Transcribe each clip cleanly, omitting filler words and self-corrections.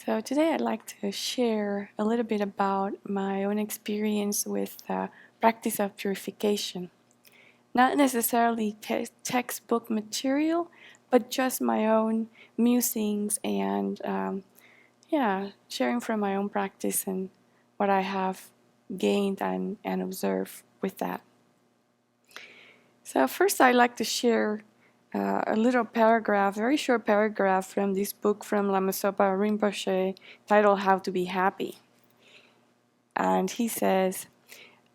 So today I'd like to share a little bit about my own experience with the practice of purification. Not necessarily textbook material, but just my own musings and sharing from my own practice and what I have gained and observed with that. So first I'd like to share a little paragraph, very short paragraph from this book from Lama Zopa Rinpoche titled How to Be Happy. And he says,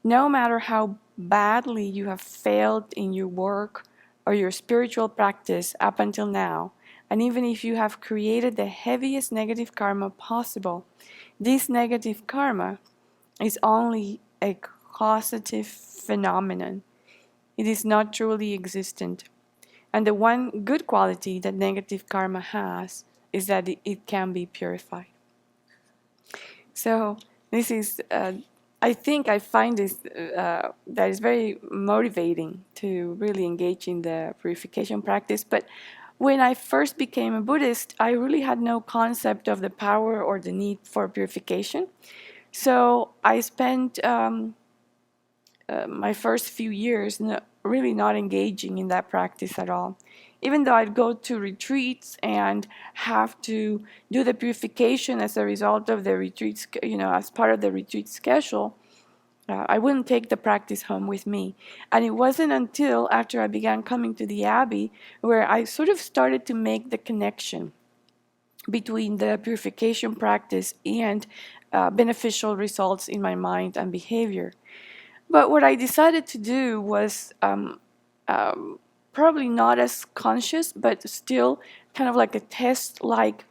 no matter how badly you have failed in your work or your spiritual practice up until now, and even if you have created the heaviest negative karma possible, this negative karma is only a causative phenomenon. It is not truly existent. And the one good quality that negative karma has is that it can be purified. So this is, I find this that is very motivating to really engage in the purification practice. But when I first became a Buddhist, I really had no concept of the power or the need for purification. So I spent my first few years really not engaging in that practice at all. Even though I'd go to retreats and have to do the purification as a result of the retreats, as part of the retreat schedule, I wouldn't take the practice home with me. And it wasn't until after I began coming to the Abbey where I sort of started to make the connection between the purification practice and beneficial results in my mind and behavior. But what I decided to do was probably not as conscious, but still kind of like a test-like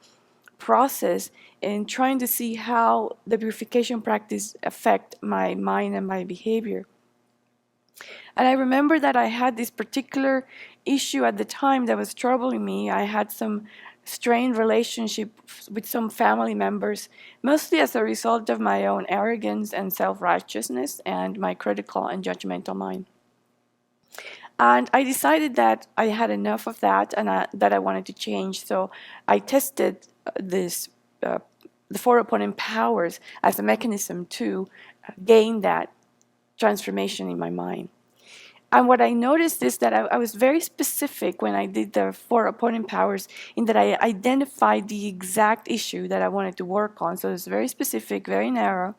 process in trying to see how the purification practice affect my mind and my behavior. And I remember that I had this particular issue at the time that was troubling me. I had some strained relationship with some family members, mostly as a result of my own arrogance and self-righteousness and my critical and judgmental mind. And I decided that I had enough of that and that I wanted to change. So I tested the four opponent powers as a mechanism to gain that transformation in my mind. And what I noticed is that I was very specific when I did the four opponent powers in that I identified the exact issue that I wanted to work on. So it's very specific, very narrow,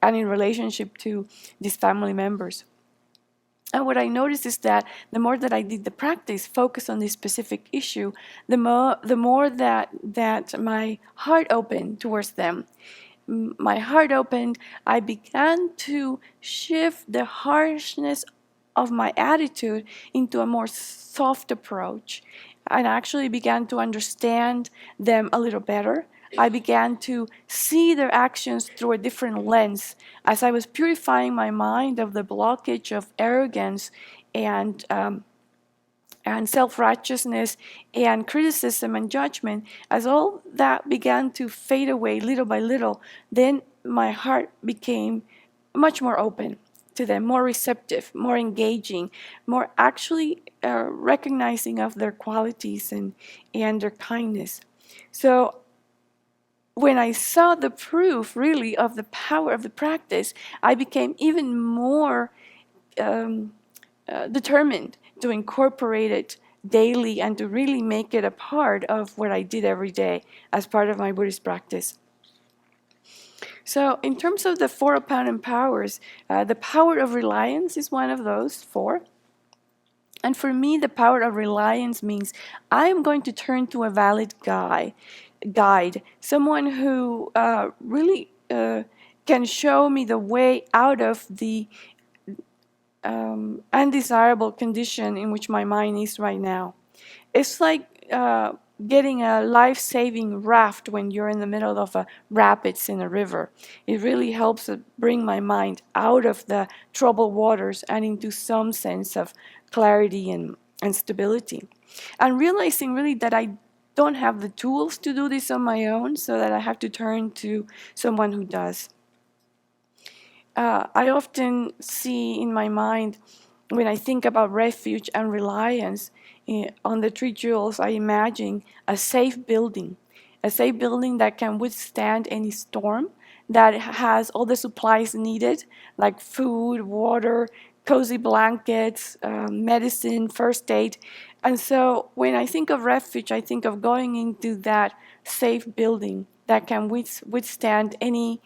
and in relationship to these family members. And what I noticed is that the more that I did the practice, focus on this specific issue, the more that my heart opened towards them. My heart opened, I began to shift the harshness of my attitude into a more soft approach. And I actually began to understand them a little better. I began to see their actions through a different lens as I was purifying my mind of the blockage of arrogance and self-righteousness and criticism and judgment. As all that began to fade away little by little, then my heart became much more open to them, more receptive, more engaging, more actually recognizing of their qualities and their kindness. So when I saw the proof really of the power of the practice, I became even more determined to incorporate it daily and to really make it a part of what I did every day as part of my Buddhist practice. So in terms of the four opponent powers, the power of reliance is one of those four. And for me, the power of reliance means I am going to turn to a valid guide, someone who really can show me the way out of the undesirable condition in which my mind is right now. It's like getting a life-saving raft when you're in the middle of a rapids in a river. It really helps bring my mind out of the troubled waters and into some sense of clarity and stability. And realizing really that I don't have the tools to do this on my own, so that I have to turn to someone who does. I often see in my mind, when I think about refuge and reliance on the three jewels, I imagine a safe building a safe building that can withstand any storm, that has all the supplies needed, like food, water, cozy blankets, medicine, first aid. And so when I think of refuge, I think of going into that safe building that can withstand any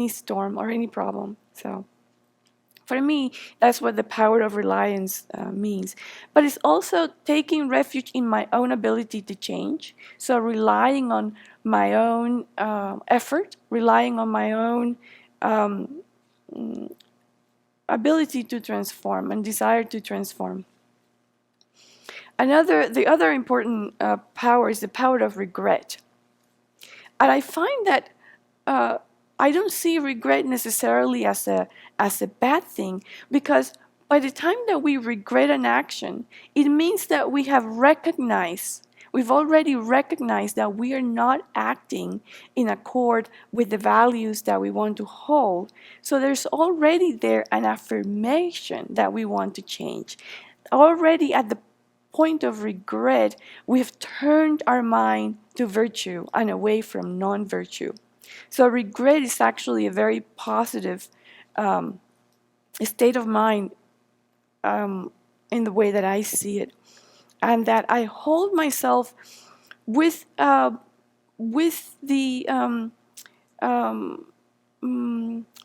storm or any problem. So for me, that's what the power of reliance means. But it's also taking refuge in my own ability to change. So relying on my own effort, relying on my own um, ability to transform and desire to transform. The other important power is the power of regret. And I find that I don't see regret necessarily as a bad thing, because by the time that we regret an action, it means that we've already recognized that we are not acting in accord with the values that we want to hold. So there's already there an affirmation that we want to change. Already at the point of regret, we've turned our mind to virtue and away from non-virtue. So regret is actually a very positive state of mind in the way that I see it, and that I hold myself with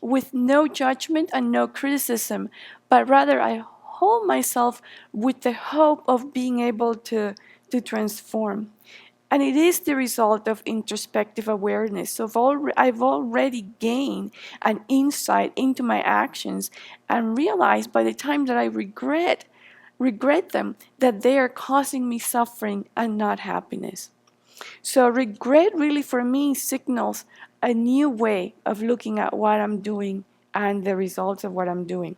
with no judgment and no criticism, but rather I hold myself with the hope of being able to transform. And it is the result of introspective awareness. So I've already gained an insight into my actions and realized by the time that I regret them, that they are causing me suffering and not happiness. So regret really for me signals a new way of looking at what I'm doing and the results of what I'm doing.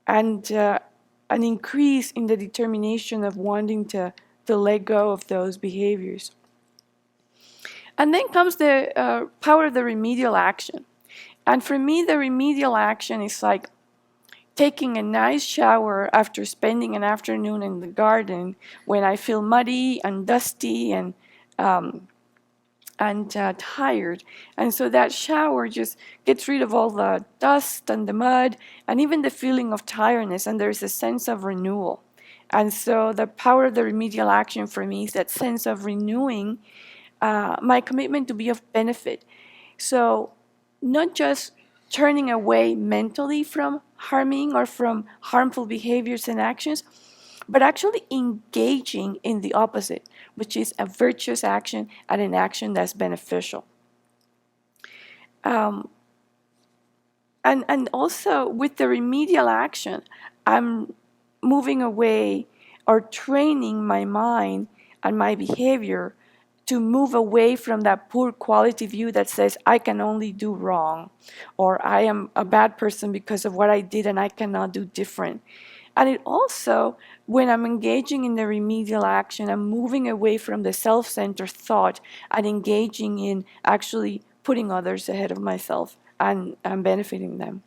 And an increase in the determination of wanting to let go of those behaviors. And then comes the power of the remedial action. And for me, the remedial action is like taking a nice shower after spending an afternoon in the garden when I feel muddy and dusty and tired. And so that shower just gets rid of all the dust and the mud and even the feeling of tiredness, and there's a sense of renewal. And so the power of the remedial action for me is that sense of renewing my commitment to be of benefit. So not just turning away mentally from harming or from harmful behaviors and actions, but actually engaging in the opposite, which is a virtuous action and an action that's beneficial. And also with the remedial action, I'm moving away or training my mind and my behavior to move away from that poor quality view that says I can only do wrong, or I am a bad person because of what I did and I cannot do different. And it also, when I'm engaging in the remedial action, I'm moving away from the self-centered thought and engaging in actually putting others ahead of myself and benefiting them.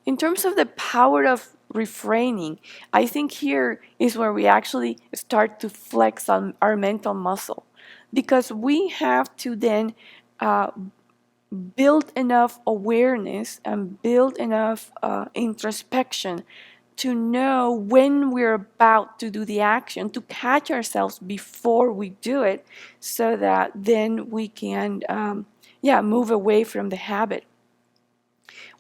In terms of the power of refraining, I think here is where we actually start to flex on our mental muscle, because we have to then build enough awareness and build enough introspection to know when we're about to do the action, to catch ourselves before we do it, so that then we can move away from the habit.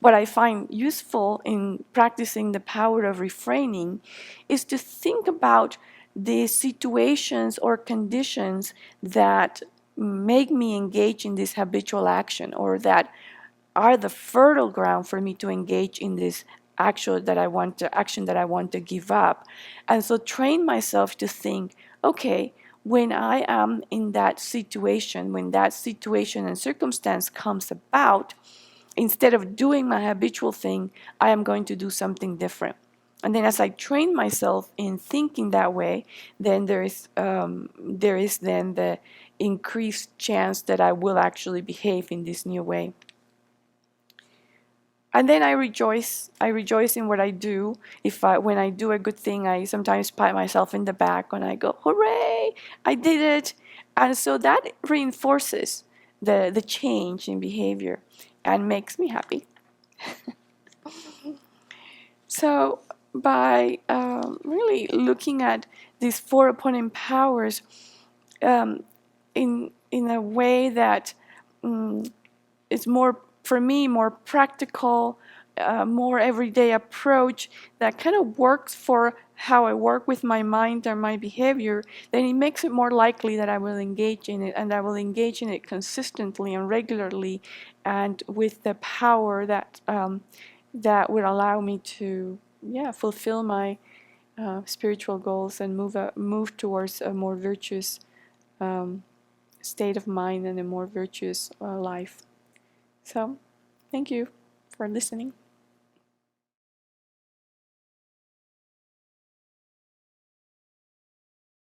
What I find useful in practicing the power of refraining is to think about the situations or conditions that make me engage in this habitual action, or that are the fertile ground for me to engage in this action that I want to give up. And so train myself to think, okay, when I am in that situation, when that situation and circumstance comes about, instead of doing my habitual thing, I am going to do something different. And then as I train myself in thinking that way, then there is then the increased chance that I will actually behave in this new way. And then I rejoice. I rejoice in what I do. When I do a good thing, I sometimes pat myself in the back and I go, "Hooray! I did it!" And so that reinforces the change in behavior and makes me happy. So by really looking at these four opponent powers in a way that is more, for me, more practical, more everyday approach that kind of works for how I work with my mind and my behavior, then it makes it more likely that I will engage in it, and I will engage in it consistently and regularly, and with the power that would allow me to, fulfill my spiritual goals and move towards a more virtuous state of mind and a more virtuous life. So, thank you for listening.